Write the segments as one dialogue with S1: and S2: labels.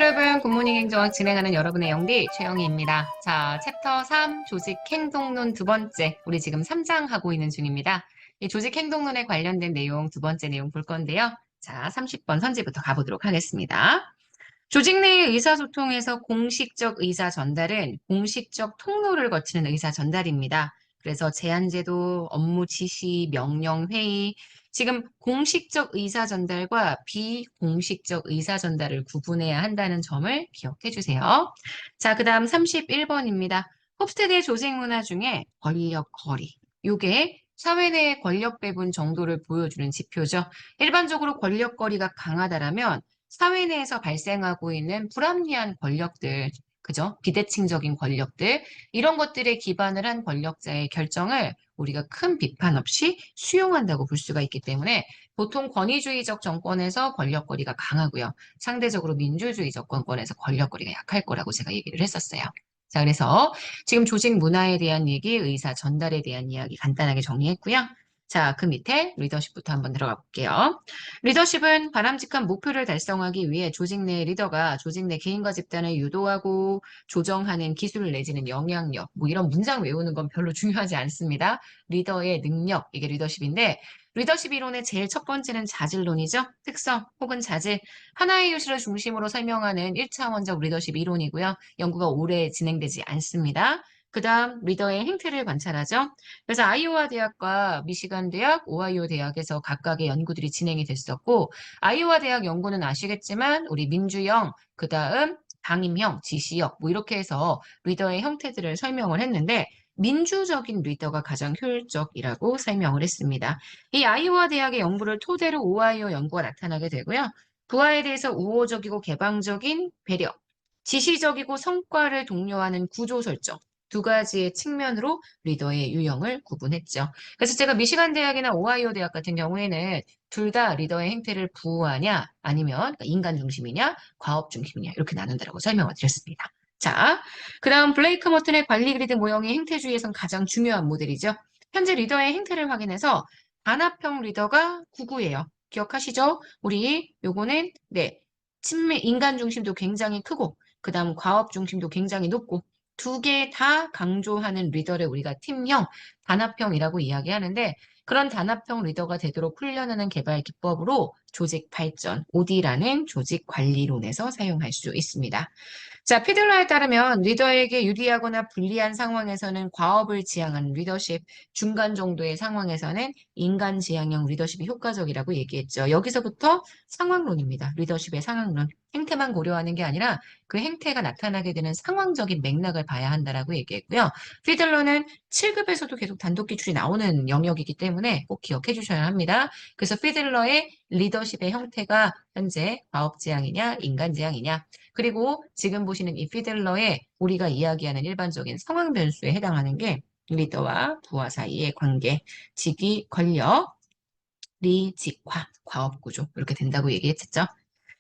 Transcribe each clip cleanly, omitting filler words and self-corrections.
S1: 여러분, 굿모닝 행정 진행하는 여러분의 영디 최영희입니다. 자, 챕터 3 조직 행동론 두 번째, 우리 지금 3장 하고 있는 중입니다. 이 조직 행동론에 관련된 내용 두 번째 내용 볼 건데요. 자, 30번 선지부터 가보도록 하겠습니다. 조직 내의 의사소통에서 공식적 의사 전달은 공식적 통로를 거치는 의사 전달입니다. 그래서 제안제도, 업무 지시, 명령 회의, 지금 공식적 의사 전달과 비공식적 의사 전달을 구분해야 한다는 점을 기억해 주세요. 자, 그 다음 31번입니다. 홉스테드의 조직 문화 중에 권력 거리. 요게 사회 내의 권력 배분 정도를 보여주는 지표죠. 일반적으로 권력 거리가 강하다라면 사회 내에서 발생하고 있는 불합리한 권력들, 그죠? 비대칭적인 권력들, 이런 것들에 기반을 한 권력자의 결정을 우리가 큰 비판 없이 수용한다고 볼 수가 있기 때문에 보통 권위주의적 정권에서 권력거리가 강하고요. 상대적으로 민주주의적 정권에서 권력거리가 약할 거라고 제가 얘기를 했었어요. 자, 그래서 지금 조직 문화에 대한 얘기, 의사 전달에 대한 이야기 간단하게 정리했고요. 자, 그 밑에 리더십부터 한번 들어가 볼게요. 리더십은 바람직한 목표를 달성하기 위해 조직 내 리더가 조직 내 개인과 집단을 유도하고 조정하는 기술 내지는 영향력, 뭐 이런 문장 외우는 건 별로 중요하지 않습니다. 리더의 능력, 이게 리더십인데 리더십 이론의 제일 첫 번째는 자질론이죠. 특성 혹은 자질, 하나의 이유를 중심으로 설명하는 1차원적 리더십 이론이고요. 연구가 오래 진행되지 않습니다. 그 다음 리더의 행태를 관찰하죠. 그래서 아이오와 대학과 미시간 대학, 오하이오 대학에서 각각의 연구들이 진행이 됐었고 아이오와 대학 연구는 아시겠지만 우리 민주형, 그 다음 방임형, 지시형 뭐 이렇게 해서 리더의 형태들을 설명을 했는데 민주적인 리더가 가장 효율적이라고 설명을 했습니다. 이 아이오와 대학의 연구를 토대로 오하이오 연구가 나타나게 되고요. 부하에 대해서 우호적이고 개방적인 배려, 지시적이고 성과를 독려하는 구조 설정, 두 가지의 측면으로 리더의 유형을 구분했죠. 그래서 제가 미시간 대학이나 오하이오 대학 같은 경우에는 둘 다 리더의 행태를 부하냐 아니면 그러니까 인간 중심이냐 과업 중심이냐 이렇게 나눈다라고 설명을 드렸습니다. 자, 그 다음 블레이크 머튼의 관리 그리드 모형이 행태주의에선 가장 중요한 모델이죠. 현재 리더의 행태를 확인해서 단합형 리더가 99예요. 기억하시죠? 우리 요거는 네, 친밀 인간 중심도 굉장히 크고 그 다음 과업 중심도 굉장히 높고 두 개 다 강조하는 리더를 우리가 팀형, 단합형이라고 이야기하는데 그런 단합형 리더가 되도록 훈련하는 개발 기법으로 조직 발전, OD라는 조직 관리론에서 사용할 수 있습니다. 자, 피들러에 따르면 리더에게 유리하거나 불리한 상황에서는 과업을 지향하는 리더십, 중간 정도의 상황에서는 인간 지향형 리더십이 효과적이라고 얘기했죠. 여기서부터 상황론입니다. 리더십의 상황론. 행태만 고려하는 게 아니라 그 행태가 나타나게 되는 상황적인 맥락을 봐야 한다라고 얘기했고요. 피들러는 7급에서도 계속 단독 기출이 나오는 영역이기 때문에 꼭 기억해 주셔야 합니다. 그래서 피들러의 리더십의 형태가 현재 과업 지향이냐, 인간 지향이냐, 그리고 지금 보시는 이 피들러의 우리가 이야기하는 일반적인 상황 변수에 해당하는 게 리더와 부하 사이의 관계, 직위, 권력, 리직화, 과업 구조 이렇게 된다고 얘기했었죠.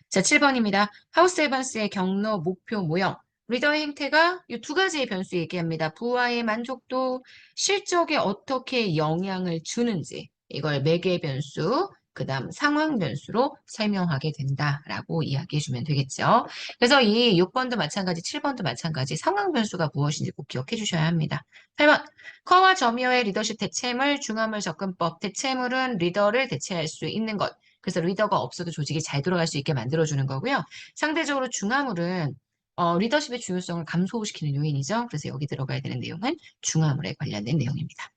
S1: 자, 7번입니다. 하우스 에반스의 경로, 목표, 모형. 리더의 행태가 이 두 가지의 변수 얘기합니다. 부하의 만족도, 실적에 어떻게 영향을 주는지, 이걸 매개 변수, 그 다음 상황 변수로 설명하게 된다라고 이야기해 주면 되겠죠. 그래서 이 6번도 마찬가지, 7번도 마찬가지 상황 변수가 무엇인지 꼭 기억해 주셔야 합니다. 8번, 커와 점유어의 리더십 대체물, 중화물 접근법. 대체물은 리더를 대체할 수 있는 것. 그래서 리더가 없어도 조직이 잘 돌아갈 수 있게 만들어주는 거고요. 상대적으로 중화물은 리더십의 중요성을 감소시키는 요인이죠. 그래서 여기 들어가야 되는 내용은 중화물에 관련된 내용입니다.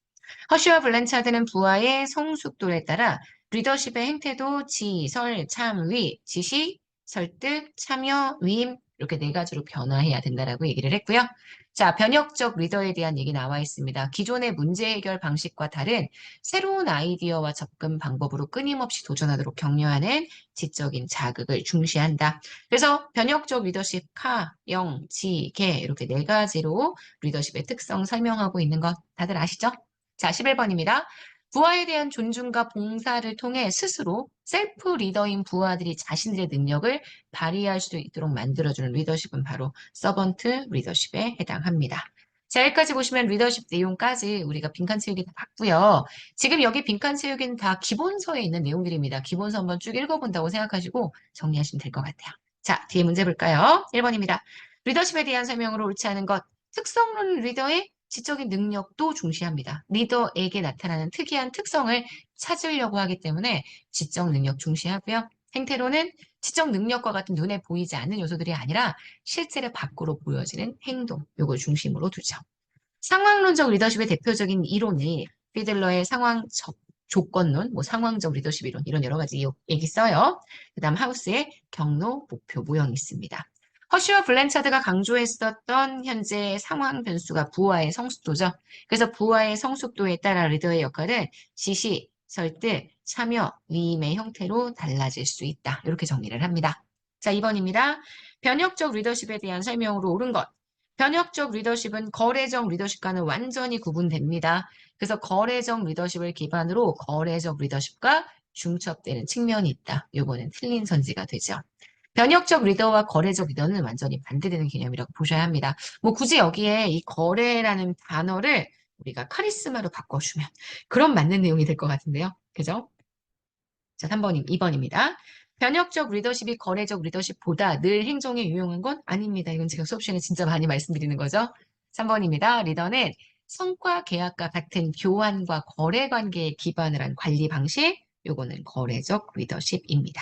S1: 허쉬와 블렌차드는 부하의 성숙도에 따라 리더십의 행태도 지, 설, 참, 위, 지시, 설득, 참여, 위임 이렇게 네 가지로 변화해야 된다라고 얘기를 했고요. 자, 변혁적 리더에 대한 얘기 나와 있습니다. 기존의 문제 해결 방식과 다른 새로운 아이디어와 접근 방법으로 끊임없이 도전하도록 격려하는 지적인 자극을 중시한다. 그래서 변혁적 리더십, 카, 영, 지, 개 이렇게 네 가지로 리더십의 특성 설명하고 있는 것 다들 아시죠? 자, 11번입니다. 부하에 대한 존중과 봉사를 통해 스스로 셀프 리더인 부하들이 자신들의 능력을 발휘할 수 있도록 만들어주는 리더십은 바로 서번트 리더십에 해당합니다. 자, 여기까지 보시면 리더십 내용까지 우리가 빈칸 채우기 다 봤고요. 지금 여기 빈칸 채우기는 다 기본서에 있는 내용들입니다. 기본서 한번 쭉 읽어본다고 생각하시고 정리하시면 될 것 같아요. 자, 뒤에 문제 볼까요? 1번입니다. 리더십에 대한 설명으로 옳지 않은 것. 특성론 리더의 지적인 능력도 중시합니다. 리더에게 나타나는 특이한 특성을 찾으려고 하기 때문에 지적 능력 중시하고요. 행태로는 지적 능력과 같은 눈에 보이지 않는 요소들이 아니라 실제로 밖으로 보여지는 행동, 요걸 중심으로 두죠. 상황론적 리더십의 대표적인 이론이 피들러의 조건론, 뭐 상황적 리더십 이론 이런 여러 가지 얘기 써요. 그다음 하우스의 경로, 목표, 모형이 있습니다. 허쉬와 블렌차드가 강조했었던 현재 상황 변수가 부하의 성숙도죠. 그래서 부하의 성숙도에 따라 리더의 역할은 지시, 설득, 참여, 위임의 형태로 달라질 수 있다. 이렇게 정리를 합니다. 자, 2번입니다. 변혁적 리더십에 대한 설명으로 옳은 것. 변혁적 리더십은 거래적 리더십과는 완전히 구분됩니다. 그래서 거래적 리더십을 기반으로 거래적 리더십과 중첩되는 측면이 있다. 요거는 틀린 선지가 되죠. 변혁적 리더와 거래적 리더는 완전히 반대되는 개념이라고 보셔야 합니다. 뭐 굳이 여기에 이 거래라는 단어를 우리가 카리스마로 바꿔주면 그런 맞는 내용이 될 것 같은데요. 그죠? 자, 2번입니다. 변혁적 리더십이 거래적 리더십보다 늘 행정에 유용한 건 아닙니다. 이건 제가 수업 시간에 진짜 많이 말씀드리는 거죠. 3번입니다. 리더는 성과 계약과 같은 교환과 거래 관계에 기반을 한 관리 방식, 요거는 거래적 리더십입니다.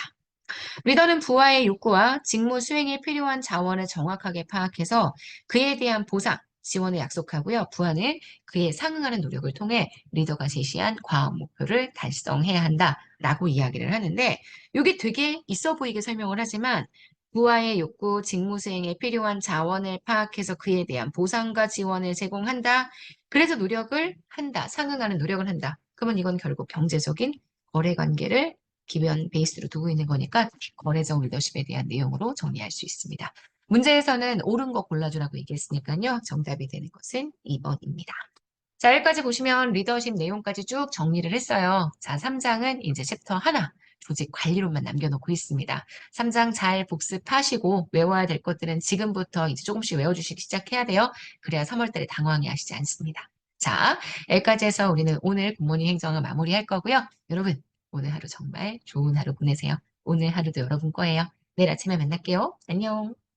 S1: 리더는 부하의 욕구와 직무 수행에 필요한 자원을 정확하게 파악해서 그에 대한 보상, 지원을 약속하고요. 부하는 그에 상응하는 노력을 통해 리더가 제시한 과업 목표를 달성해야 한다라고 이야기를 하는데 이게 되게 있어 보이게 설명을 하지만 부하의 욕구, 직무 수행에 필요한 자원을 파악해서 그에 대한 보상과 지원을 제공한다. 그래서 노력을 한다. 상응하는 노력을 한다. 그러면 이건 결국 경제적인 거래 관계를 기본 베이스로 두고 있는 거니까 거래적 리더십에 대한 내용으로 정리할 수 있습니다. 문제에서는 옳은 거 골라주라고 얘기했으니까요. 정답이 되는 것은 2번입니다. 자, 여기까지 보시면 리더십 내용까지 쭉 정리를 했어요. 자, 3장은 이제 챕터 하나, 조직 관리론만 남겨놓고 있습니다. 3장 잘 복습하시고 외워야 될 것들은 지금부터 이제 조금씩 외워주시기 시작해야 돼요. 그래야 3월달에 당황해 하시지 않습니다. 자, 여기까지 해서 우리는 오늘 굿모닝 행정을 마무리할 거고요. 여러분, 오늘 하루 정말 좋은 하루 보내세요. 오늘 하루도 여러분 거예요. 내일 아침에 만날게요. 안녕.